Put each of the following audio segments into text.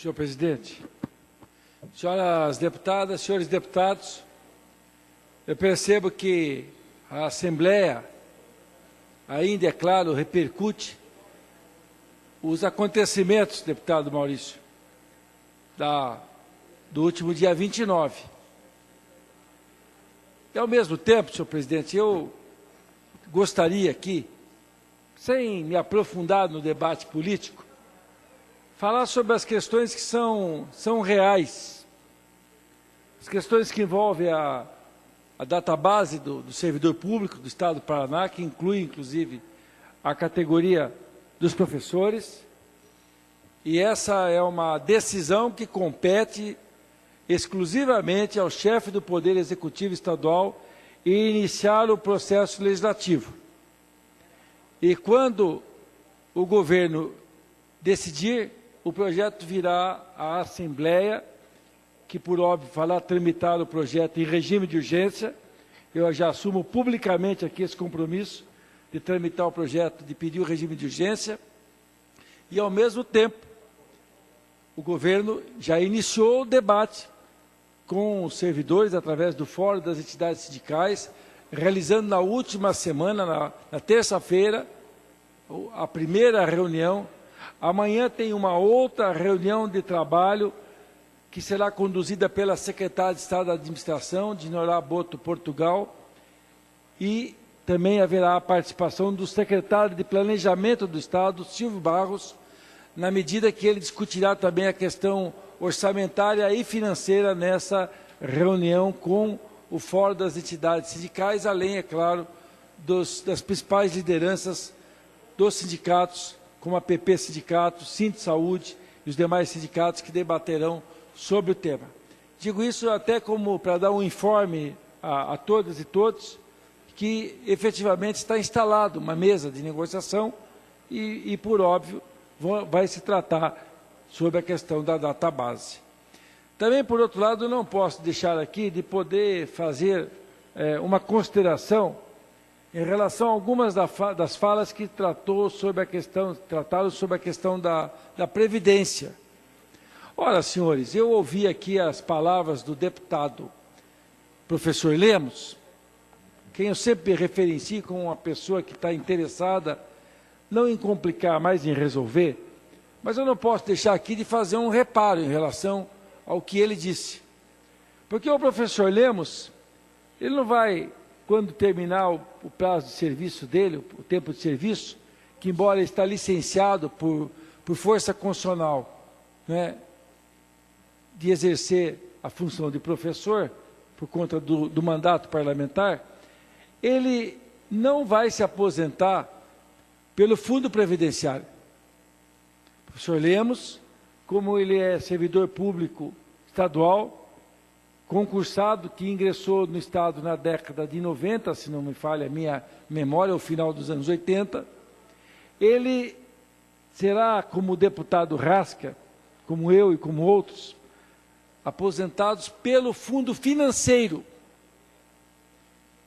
Senhor presidente, senhoras deputadas, senhores deputados, eu percebo que a Assembleia ainda, é claro, repercute os acontecimentos, deputado Maurício, do último dia 29. E, ao mesmo tempo, senhor presidente, eu gostaria aqui, sem me aprofundar no debate político, falar sobre as questões que são reais, as questões que envolvem a database do servidor público do Estado do Paraná, que inclui, inclusive, a categoria dos professores, e essa é uma decisão que compete exclusivamente ao chefe do Poder Executivo Estadual e iniciar o processo legislativo. E quando o governo decidir, o projeto virá à Assembleia, que, por óbvio, fará tramitar o projeto em regime de urgência. Eu já assumo publicamente aqui esse compromisso de tramitar o projeto, de pedir o regime de urgência. E, ao mesmo tempo, o governo já iniciou o debate com os servidores, através do Fórum das Entidades Sindicais, realizando na última semana, na terça-feira, a primeira reunião. Amanhã tem uma outra reunião de trabalho que será conduzida pela secretária de Estado da Administração, Dinorá Boto, Portugal, e também haverá a participação do secretário de Planejamento do Estado, Silvio Barros, na medida que ele discutirá também a questão orçamentária e financeira nessa reunião com o Fórum das Entidades Sindicais, além, é claro, das principais lideranças dos sindicatos, como a PP Sindicato, Sindsaúde e os demais sindicatos que debaterão sobre o tema. Digo isso até como para dar um informe a todas e todos que efetivamente está instalado uma mesa de negociação e por óbvio, vai se tratar sobre a questão da database. Também, por outro lado, não posso deixar aqui de poder fazer uma consideração em relação a algumas das falas que trataram sobre a questão da Previdência. Ora, senhores, eu ouvi aqui as palavras do deputado professor Lemos, quem eu sempre referencio como uma pessoa que está interessada não em complicar, mas em resolver, mas eu não posso deixar aqui de fazer um reparo em relação ao que ele disse. Porque o professor Lemos, ele não vai, quando terminar o prazo de serviço dele, o tempo de serviço, que embora ele está licenciado por força constitucional, né, de exercer a função de professor, por conta do mandato parlamentar, ele não vai se aposentar pelo Fundo Previdenciário. O professor Lemos, como ele é servidor público estadual, concursado, que ingressou no Estado na década de 90, se não me falha a minha memória, ao final dos anos 80, ele será, como o deputado Rasca, como eu e como outros, aposentados pelo fundo financeiro.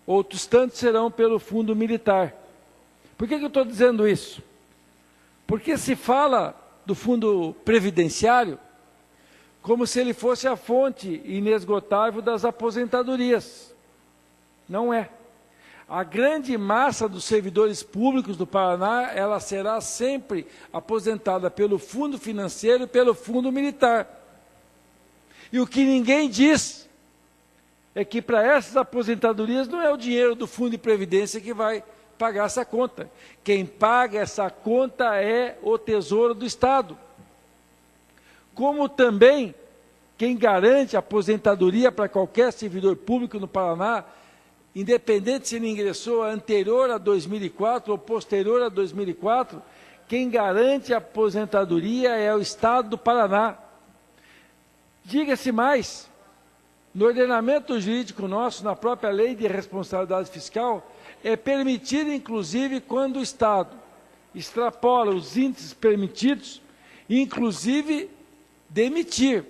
Outros tantos serão pelo fundo militar. Por que eu estou dizendo isso? Porque se fala do fundo previdenciário como se ele fosse a fonte inesgotável das aposentadorias. Não é. A grande massa dos servidores públicos do Paraná, ela será sempre aposentada pelo fundo financeiro e pelo fundo militar. E o que ninguém diz é que para essas aposentadorias não é o dinheiro do Fundo de Previdência que vai pagar essa conta. Quem paga essa conta é o Tesouro do Estado. Como também quem garante a aposentadoria para qualquer servidor público no Paraná, independente se ele ingressou anterior a 2004 ou posterior a 2004, quem garante a aposentadoria é o Estado do Paraná. Diga-se mais, no ordenamento jurídico nosso, na própria lei de responsabilidade fiscal, é permitido, inclusive, quando o Estado extrapola os índices permitidos, inclusive demitir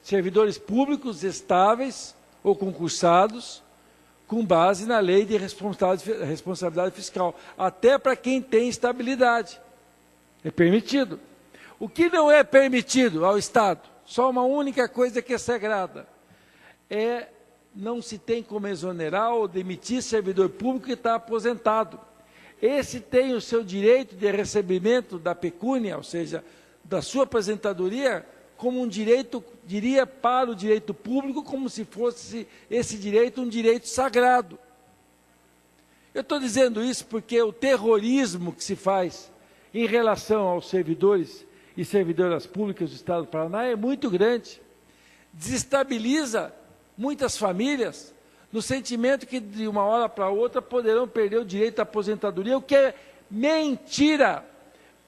servidores públicos estáveis ou concursados com base na lei de responsabilidade fiscal, até para quem tem estabilidade. É permitido. O que não é permitido ao Estado, só uma única coisa que é sagrada, não se tem como exonerar ou demitir servidor público que está aposentado. Esse tem o seu direito de recebimento da pecúnia, ou seja, da sua aposentadoria, como um direito, diria, para o direito público, como se fosse esse direito um direito sagrado. Eu estou dizendo isso porque o terrorismo que se faz em relação aos servidores e servidoras públicas do Estado do Paraná é muito grande. Desestabiliza muitas famílias no sentimento que de uma hora para outra poderão perder o direito à aposentadoria, o que é mentira.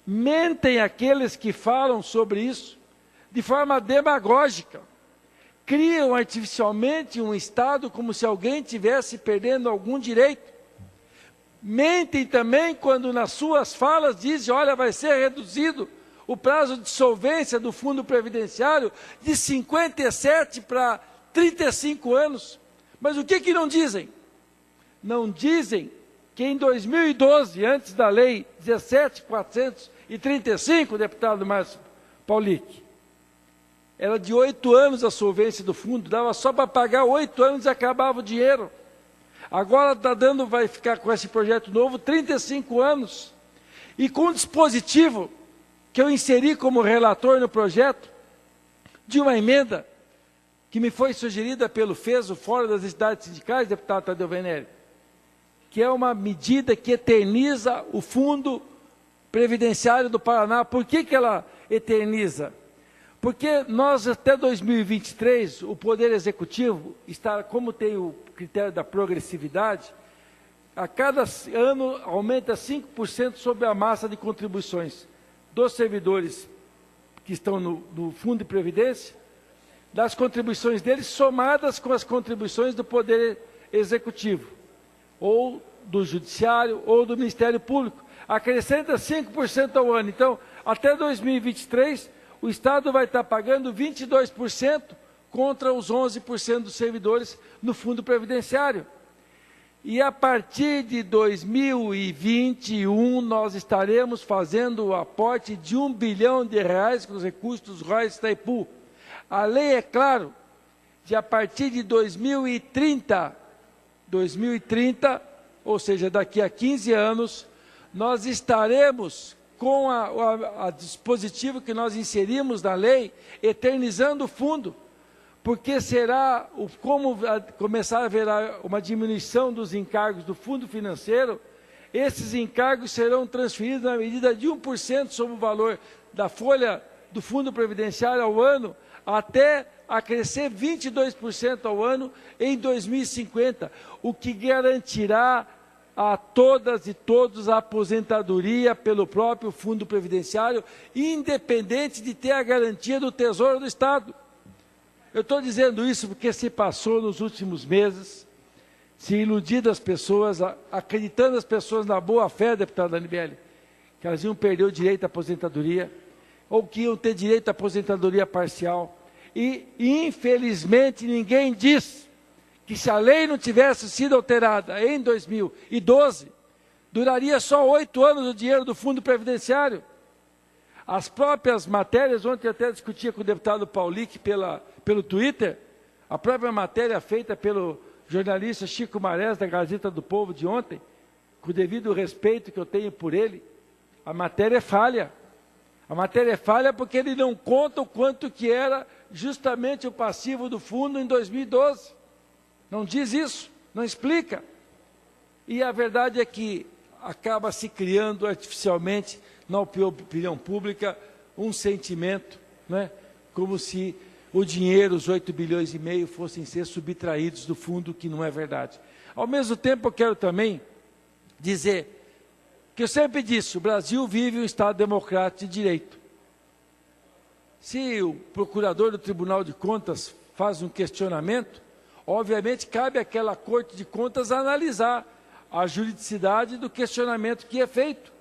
Mentem aqueles que falam sobre isso de forma demagógica. Criam artificialmente um Estado como se alguém estivesse perdendo algum direito. Mentem também quando nas suas falas dizem, olha, vai ser reduzido o prazo de solvência do Fundo Previdenciário de 57 para 35 anos. Mas o que não dizem? Não dizem que em 2012, antes da lei 17.435, deputado Márcio Paulic, era de 8 anos a solvência do fundo, dava só para pagar 8 anos e acabava o dinheiro. Agora vai ficar com esse projeto novo 35 anos. E com um dispositivo que eu inseri como relator no projeto, de uma emenda que me foi sugerida pelo FES, o Fórum das Entidades Sindicais, deputado Tadeu Venere, que é uma medida que eterniza o Fundo Previdenciário do Paraná. Por que ela eterniza? Porque nós, até 2023, o Poder Executivo, como tem o critério da progressividade, a cada ano aumenta 5% sobre a massa de contribuições dos servidores que estão no Fundo de Previdência, das contribuições deles somadas com as contribuições do Poder Executivo, ou do Judiciário, ou do Ministério Público. Acrescenta 5% ao ano. Então, até 2023, o Estado vai estar pagando 22% contra os 11% dos servidores no Fundo Previdenciário. E a partir de 2021, nós estaremos fazendo o aporte de R$ 1 bilhão com os recursos dos royalties da Itaipu. A lei é claro, de a partir de 2030, ou seja, daqui a 15 anos, nós estaremos com a dispositivo que nós inserimos na lei, eternizando o fundo, porque será, como começar a haver uma diminuição dos encargos do fundo financeiro, esses encargos serão transferidos na medida de 1% sobre o valor da folha do Fundo Previdenciário ao ano, até a crescer 22% ao ano em 2050, o que garantirá a todas e todos a aposentadoria pelo próprio Fundo Previdenciário, independente de ter a garantia do Tesouro do Estado. Eu estou dizendo isso porque se passou nos últimos meses, se iludindo as pessoas, acreditando as pessoas na boa-fé, deputado Anibele, que elas iam perder o direito à aposentadoria, ou que iam ter direito à aposentadoria parcial. E, infelizmente, ninguém diz que se a lei não tivesse sido alterada em 2012, duraria só 8 anos o dinheiro do Fundo Previdenciário. As próprias matérias, ontem eu até discutia com o deputado Paulic pelo Twitter, a própria matéria feita pelo jornalista Chico Marés, da Gazeta do Povo de ontem, com o devido respeito que eu tenho por ele, a matéria é falha. A matéria é falha porque ele não conta o quanto que era justamente o passivo do fundo em 2012. Não diz isso, não explica. E a verdade é que acaba se criando artificialmente na opinião pública um sentimento, né, como se o dinheiro, os 8,5 bilhões, fossem ser subtraídos do fundo, que não é verdade. Ao mesmo tempo, eu quero também dizer que eu sempre disse, o Brasil vive um Estado democrático de direito. Se o procurador do Tribunal de Contas faz um questionamento, obviamente cabe àquela Corte de Contas analisar a juridicidade do questionamento que é feito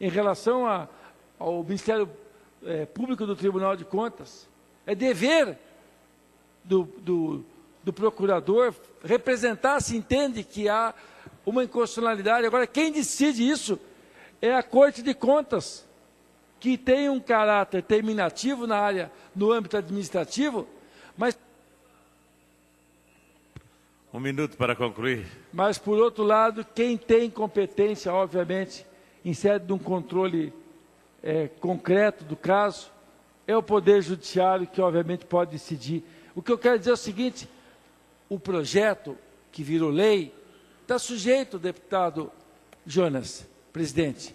em relação ao Ministério Público do Tribunal de Contas. É dever do procurador representar, se entende que há uma inconstitucionalidade. Agora, quem decide isso é a Corte de Contas. que tem um caráter terminativo na área, no âmbito administrativo, mas... Um minuto para concluir. Mas, por outro lado, quem tem competência, obviamente, em sede de um controle concreto do caso, é o Poder Judiciário, que, obviamente, pode decidir. O que eu quero dizer é o seguinte, o projeto que virou lei está sujeito, deputado Jonas, presidente,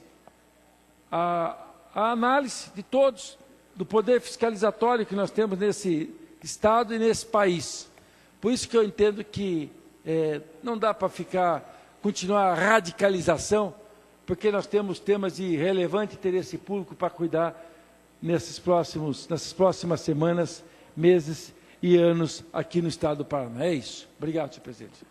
a análise de todos, do poder fiscalizatório que nós temos nesse Estado e nesse país. Por isso que eu entendo que não dá para continuar a radicalização, porque nós temos temas de relevante interesse público para cuidar nessas próximas semanas, meses e anos aqui no Estado do Paraná. É isso. Obrigado, senhor presidente.